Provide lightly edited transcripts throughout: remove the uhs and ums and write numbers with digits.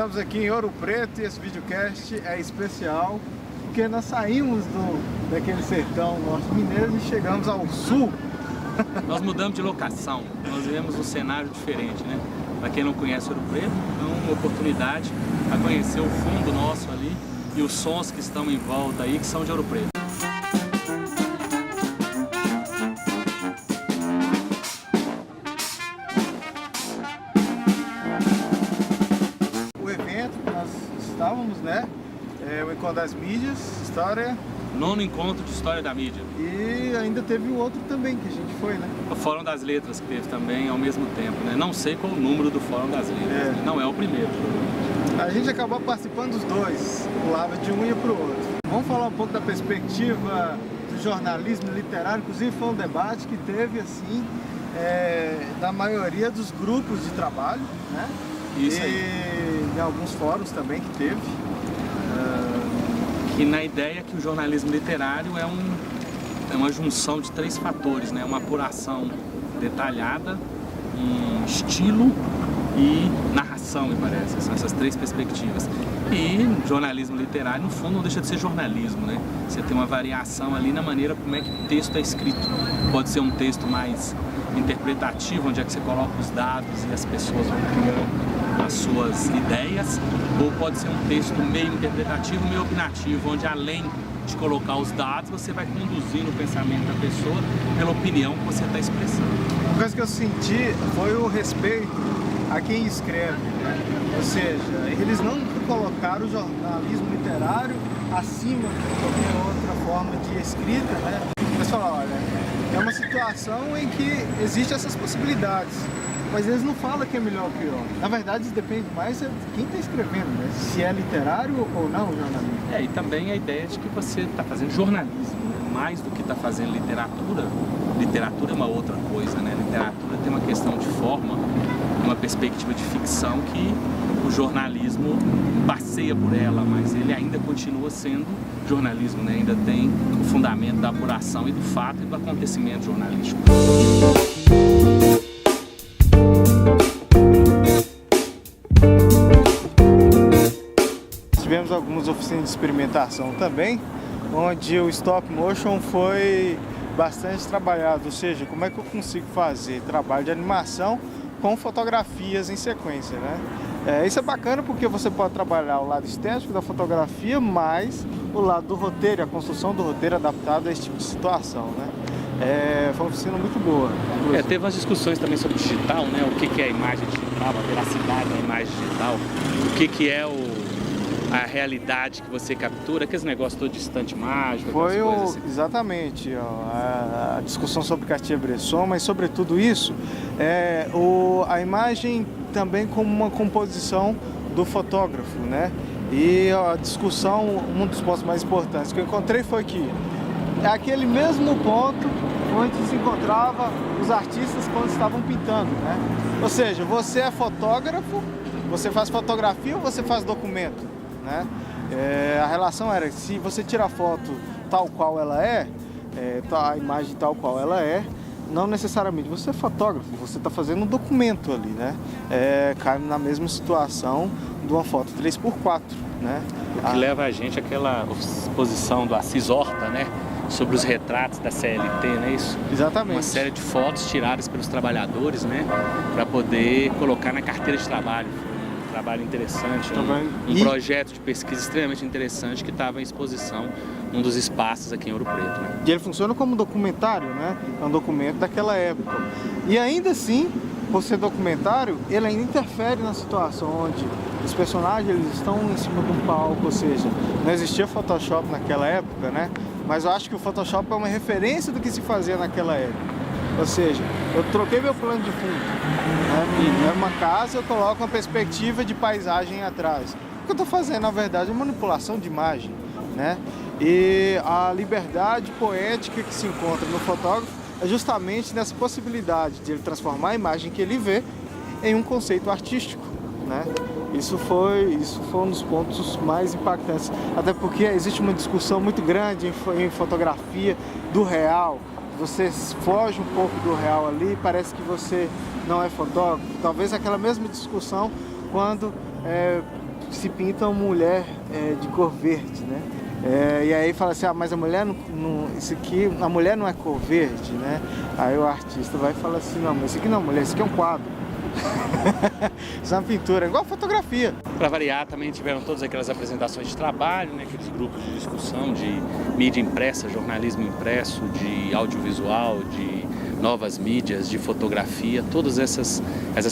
Estamos aqui em Ouro Preto e esse videocast é especial porque nós saímos daquele sertão norte mineiro e chegamos ao sul. Nós mudamos de locação, nós vivemos um cenário diferente, né? Para quem não conhece Ouro Preto, é uma oportunidade a conhecer o fundo nosso ali e os sons que estão em volta aí, que são de Ouro Preto. O evento que nós estávamos, né? É o Encontro das Mídias, História. Nono encontro de História da Mídia. E ainda teve o outro também que a gente foi, né? O Fórum das Letras que teve também ao mesmo tempo, né? Não sei qual o número do Fórum das Letras, né? Não é o primeiro. A gente acabou participando dos dois, pulava de um e ia para o outro. Vamos falar um pouco da perspectiva do jornalismo literário, inclusive foi um debate que teve, assim, da maioria dos grupos de trabalho, né? Isso aí. E em alguns fóruns também que teve. E na ideia que o jornalismo literário é uma junção de três fatores, né? Uma apuração detalhada, um estilo e narração, me parece. São essas três perspectivas. E jornalismo literário, no fundo, não deixa de ser jornalismo, né? Você tem uma variação ali na maneira como é que o texto é escrito. Pode ser um texto mais interpretativo, onde é que você coloca os dados e as pessoas vão criando as suas ideias, ou pode ser um texto meio interpretativo, meio opinativo, onde além de colocar os dados, você vai conduzindo o pensamento da pessoa pela opinião que você está expressando. Uma coisa que eu senti foi o respeito a quem escreve, né? Ou seja, eles não colocaram o jornalismo literário acima de qualquer outra forma de escrita, né? Eles falaram, olha, é uma situação em que existem essas possibilidades, mas eles não falam que é melhor ou pior. Na verdade, depende mais de quem está escrevendo, né? Se é literário ou não o jornalismo. E também a ideia de que você está fazendo jornalismo, né? Mais do que está fazendo literatura. Literatura é uma outra coisa, né? Literatura tem uma questão de forma, uma perspectiva de ficção que o jornalismo passeia por ela, mas ele ainda continua sendo jornalismo, né? Ainda tem o fundamento da apuração e do fato e do acontecimento jornalístico. Tivemos algumas oficinas de experimentação também, onde o stop motion foi bastante trabalhado, ou seja, como é que eu consigo fazer trabalho de animação com fotografias em sequência, né? Isso é bacana porque você pode trabalhar o lado estético da fotografia, mais o lado do roteiro, a construção do roteiro adaptado a esse tipo de situação, né? Foi uma oficina muito boa. Teve umas discussões também sobre digital, né? O que é a imagem digital, a veracidade da imagem digital, o que é a realidade que você captura, aqueles negócios todo distante mágico, foi assim. Exatamente a discussão sobre Cartier-Bresson, mas sobretudo isso, a imagem também como uma composição do fotógrafo, né? E a discussão, um dos pontos mais importantes que eu encontrei foi que é aquele mesmo ponto onde se encontrava os artistas quando estavam pintando, né? Ou seja, você é fotógrafo, você faz fotografia ou você faz documento, né? A relação era, se você tira a foto tal qual ela a imagem tal qual ela não necessariamente você é fotógrafo, você está fazendo um documento ali, né? Cai na mesma situação de uma foto 3x4, né? O que leva a gente àquela exposição do Assis Horta, né? Sobre os retratos da CLT, não é isso? Exatamente. Uma série de fotos tiradas pelos trabalhadores, né? Para poder colocar na carteira de trabalho. Um trabalho interessante, um projeto de pesquisa extremamente interessante que estava em exposição num dos espaços aqui em Ouro Preto, né? E ele funciona como documentário, né? É um documento daquela época. E ainda assim, por ser documentário, ele ainda interfere na situação onde os personagens eles estão em cima de um palco, ou seja, não existia Photoshop naquela época, né? Mas eu acho que o Photoshop é uma referência do que se fazia naquela época. Ou seja, eu troquei meu plano de fundo, né? É uma casa, eu coloco uma perspectiva de paisagem atrás. O que eu estou fazendo, na verdade, é manipulação de imagem, né? E a liberdade poética que se encontra no fotógrafo é justamente nessa possibilidade de ele transformar a imagem que ele vê em um conceito artístico, né? Isso foi um dos pontos mais impactantes, até porque existe uma discussão muito grande em fotografia do real. Você foge um pouco do real ali, parece que você não é fotógrafo. Talvez aquela mesma discussão quando se pinta uma mulher de cor verde, né? E aí fala assim, mas a mulher isso aqui, a mulher não é cor verde, né? Aí o artista vai e fala assim, não, mas isso aqui não é mulher, isso aqui é um quadro. Isso é uma pintura, igual fotografia. Para variar, também tiveram todas aquelas apresentações de trabalho, né, aqueles grupos de discussão de mídia impressa, jornalismo impresso, de audiovisual, de novas mídias, de fotografia, todas essas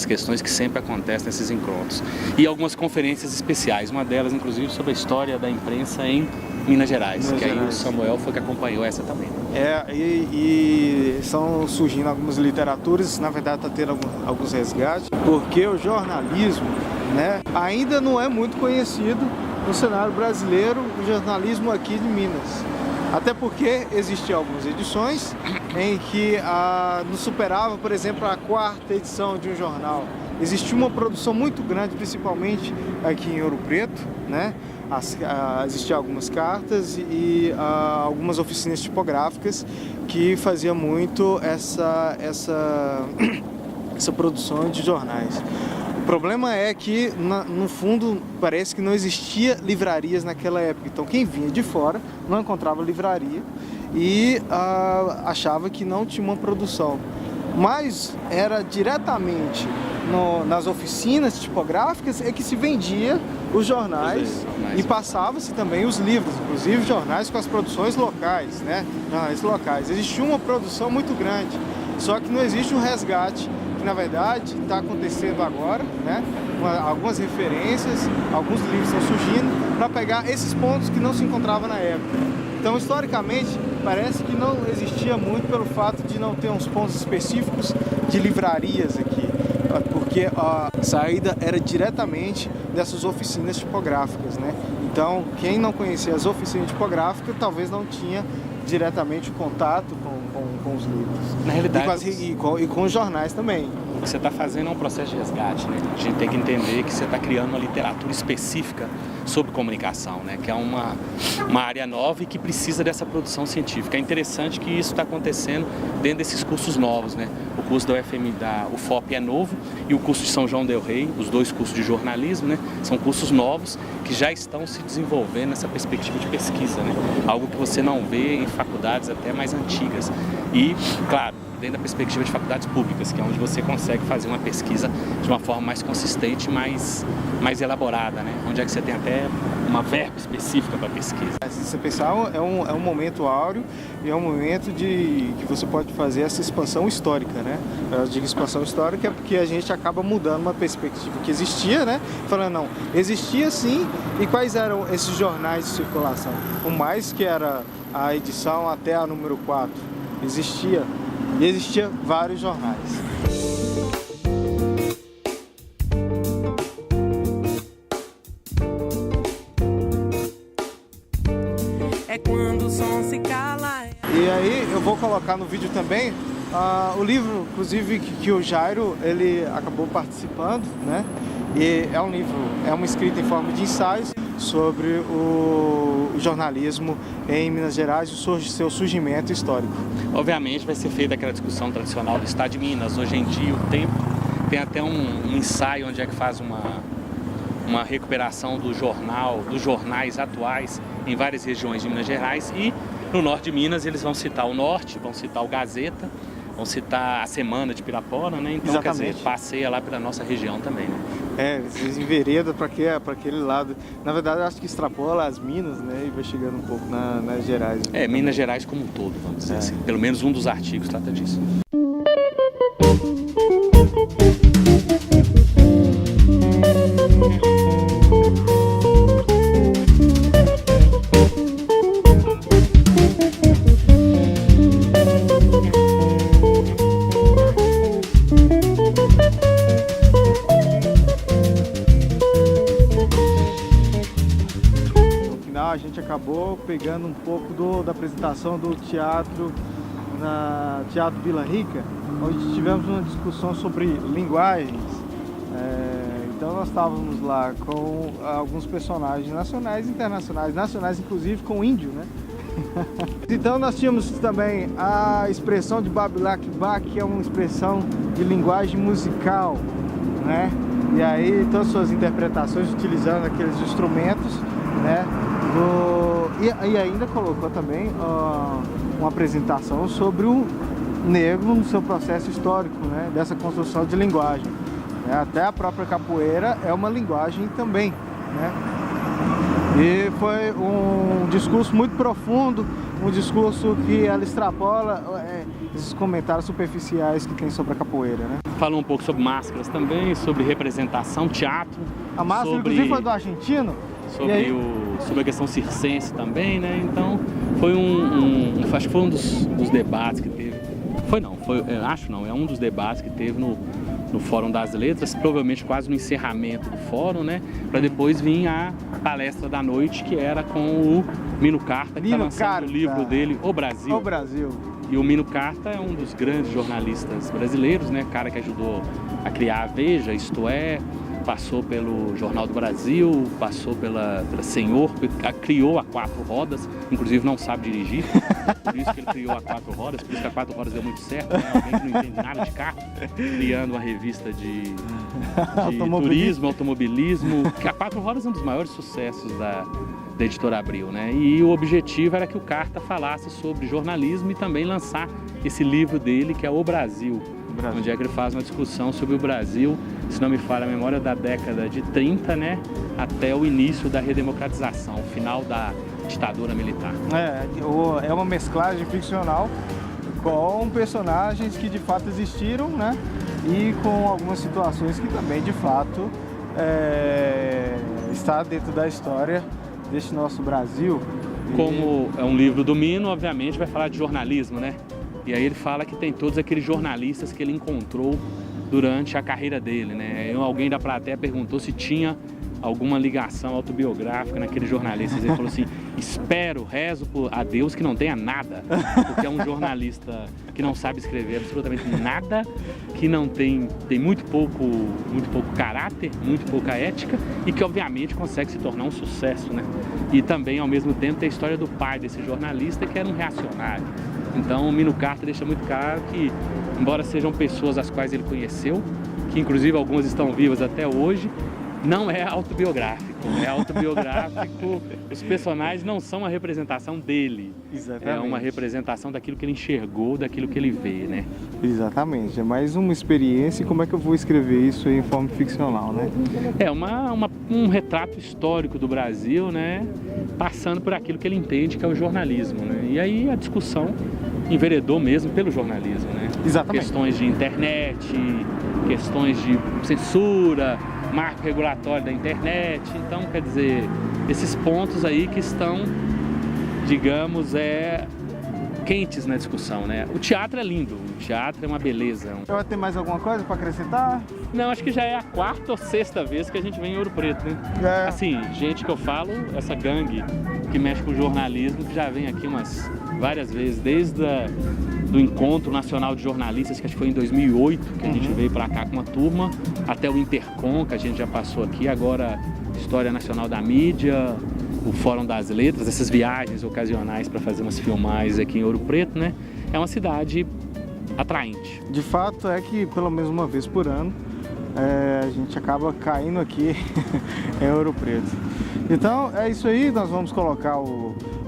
questões que sempre acontecem nesses encontros. E algumas conferências especiais, uma delas inclusive sobre a história da imprensa em Minas Gerais, aí o Samuel foi que acompanhou essa também. E estão surgindo algumas literaturas, na verdade está tendo alguns resgates, porque o jornalismo, né, ainda não é muito conhecido no cenário brasileiro, o jornalismo aqui de Minas. Até porque existiam algumas edições em que não superava, por exemplo, a 4ª edição de um jornal. Existia uma produção muito grande, principalmente aqui em Ouro Preto, né? Existiam algumas cartas e algumas oficinas tipográficas que faziam muito essa produção de jornais. O problema é que, no fundo, parece que não existia livrarias naquela época. Então, quem vinha de fora não encontrava livraria e achava que não tinha uma produção. Mas era diretamente nas oficinas tipográficas que se vendia os jornais e passava-se também os livros, inclusive jornais com as produções locais, né? Jornais locais. Existia uma produção muito grande, só que não existe um resgate, que na verdade está acontecendo agora, né? Algumas referências, alguns livros estão surgindo para pegar esses pontos que não se encontravam na época. Então, historicamente, parece que não existia muito pelo fato de não ter uns pontos específicos de livrarias aqui, porque a saída era diretamente dessas oficinas tipográficas, né? Então, quem não conhecia as oficinas tipográficas, talvez não tinha diretamente contato com os livros. Na realidade, e com os jornais também. O que você está fazendo é um processo de resgate, né? A gente tem que entender que você está criando uma literatura específica sobre comunicação, né? Que é uma área nova e que precisa dessa produção científica. É interessante que isso está acontecendo dentro desses cursos novos, né? O curso da UFM, o FOP é novo, e o curso de São João del Rei, os dois cursos de jornalismo, né? São cursos novos que já estão se desenvolvendo nessa perspectiva de pesquisa, né? Algo que você não vê em faculdades até mais antigas. E, claro, dentro da perspectiva de faculdades públicas, que é onde você consegue fazer uma pesquisa de uma forma mais consistente, mais elaborada, né? Onde é que você tem até uma verba específica para pesquisa. Se você pensar, é um momento áureo e é um momento que você pode fazer essa expansão histórica, né? Eu digo expansão histórica porque a gente acaba mudando uma perspectiva que existia, né? Falando, não, existia sim, e quais eram esses jornais de circulação? O mais que era a edição até a número 4, existia vários jornais. É quando o som se cala. E aí eu vou colocar no vídeo também o livro, inclusive, que o Jairo ele acabou participando, né? E é um livro, é uma escrita em forma de ensaios sobre o jornalismo em Minas Gerais e o seu surgimento histórico. Obviamente vai ser feita aquela discussão tradicional do Estado de Minas. Hoje em dia o Tempo tem até um ensaio onde é que faz uma recuperação dos jornais atuais em várias regiões de Minas Gerais, e no norte de Minas eles vão citar o Norte, vão citar o Gazeta, vão citar a Semana de Pirapora, né? Então, exatamente, quer dizer, passeia lá pela nossa região também, né? Eles enveredam para aquele lado. Na verdade, eu acho que extrapola as Minas, né? E vai chegando um pouco nas Gerais. Minas Gerais como um todo, vamos dizer assim. Pelo menos um dos artigos trata disso. A gente acabou pegando um pouco da apresentação do teatro na Teatro Vila Rica, onde tivemos uma discussão sobre linguagens. Então nós estávamos lá com alguns personagens nacionais e internacionais, nacionais inclusive com índio, né? Então nós tínhamos também a expressão de Babilá, que é uma expressão de linguagem musical, né? E aí todas as suas interpretações utilizando aqueles instrumentos, né? E ainda colocou também uma apresentação sobre o negro no seu processo histórico, né? Dessa construção de linguagem. Até a própria capoeira é uma linguagem também, né? E foi um discurso muito profundo, um discurso que ela extrapola esses comentários superficiais que tem sobre a capoeira, né? Falou um pouco sobre máscaras também, sobre representação, teatro. A máscara, inclusive, foi do argentino. Sobre a questão circense também, né? Então, foi acho que foi um dos debates que teve. É um dos debates que teve no Fórum das Letras, provavelmente quase no encerramento do fórum, né? Para depois vir a palestra da noite, que era com o Mino Carta, que está lançando o livro dele, O Brasil. O Brasil. E o Mino Carta é um dos grandes jornalistas brasileiros, né? Cara que ajudou a criar a Veja, Isto É, passou pelo Jornal do Brasil, passou pela Senhor, criou a Quatro Rodas, inclusive não sabe dirigir, por isso que ele criou a Quatro Rodas, por isso que a Quatro Rodas deu muito certo, né? Alguém que não entende nada de carro, criando uma revista de turismo, automobilismo, que a Quatro Rodas é um dos maiores sucessos da Editora Abril, né? E o objetivo era que o Carta falasse sobre jornalismo e também lançar esse livro dele, que é O Brasil. Onde é que ele faz uma discussão sobre o Brasil, se não me falha a memória, da década de 30, né, até o início da redemocratização, o final da ditadura militar. É uma mesclagem ficcional com personagens que de fato existiram, né, e com algumas situações que também de fato está dentro da história deste nosso Brasil. Como é um livro do Mino, obviamente vai falar de jornalismo, né? E aí ele fala que tem todos aqueles jornalistas que ele encontrou durante a carreira dele, né? Alguém da plateia perguntou se tinha alguma ligação autobiográfica naqueles jornalistas. Ele falou assim, rezo a Deus que não tenha nada, porque é um jornalista que não sabe escrever absolutamente nada, que não tem muito pouco caráter, muito pouca ética e que obviamente consegue se tornar um sucesso, né? E também ao mesmo tempo tem a história do pai desse jornalista, que era um reacionário. Então o Mino Carta deixa muito claro que, embora sejam pessoas as quais ele conheceu, que inclusive algumas estão vivas até hoje, não é autobiográfico. É autobiográfico, os personagens não são uma representação dele. Exatamente. É uma representação daquilo que ele enxergou, daquilo que ele vê, né? Exatamente, é mais uma experiência e como é que eu vou escrever isso em forma ficcional, né? É um retrato histórico do Brasil, né? Passando por aquilo que ele entende que é o jornalismo, né? E aí a discussão enveredou mesmo pelo jornalismo, né? Exatamente. Questões de internet, questões de censura, marco regulatório da internet. Então, quer dizer, esses pontos aí que estão, digamos, quentes na discussão, né? O teatro é lindo, o teatro é uma beleza. Vai ter mais alguma coisa para acrescentar? Não, acho que já é a 4ª ou 6ª vez que a gente vem em Ouro Preto, né? Assim, gente que eu falo, essa gangue que mexe com jornalismo, que já vem aqui várias vezes, desde do Encontro Nacional de Jornalistas, que acho que foi em 2008, que a gente veio para cá com uma turma, até o Intercom, que a gente já passou aqui, agora História Nacional da Mídia, o Fórum das Letras, essas viagens ocasionais para fazer umas filmagens aqui em Ouro Preto, né? É uma cidade atraente. De fato é que pelo menos uma vez por ano a gente acaba caindo aqui em Ouro Preto. Então é isso aí, nós vamos colocar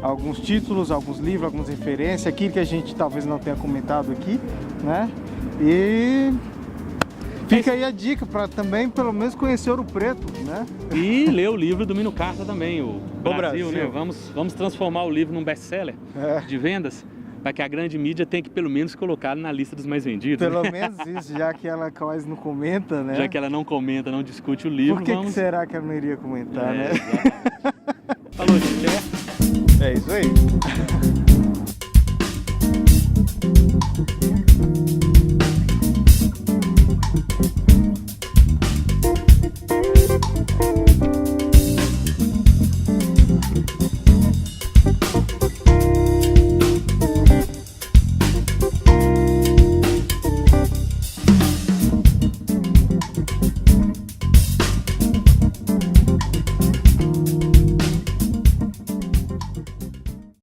alguns títulos, alguns livros, algumas referências, aquilo que a gente talvez não tenha comentado aqui, né? E fica aí a dica para também pelo menos conhecer Ouro Preto, né? E ler o livro do Mino Carta também, o Brasil, né? Vamos transformar o livro num best-seller de vendas, para que a grande mídia tenha que pelo menos colocá-lo na lista dos mais vendidos. Pelo menos isso, já que ela quase não comenta, né? Já que ela não comenta, não discute o livro. Por que será que ela não iria comentar, né? Falou, gente. É isso aí.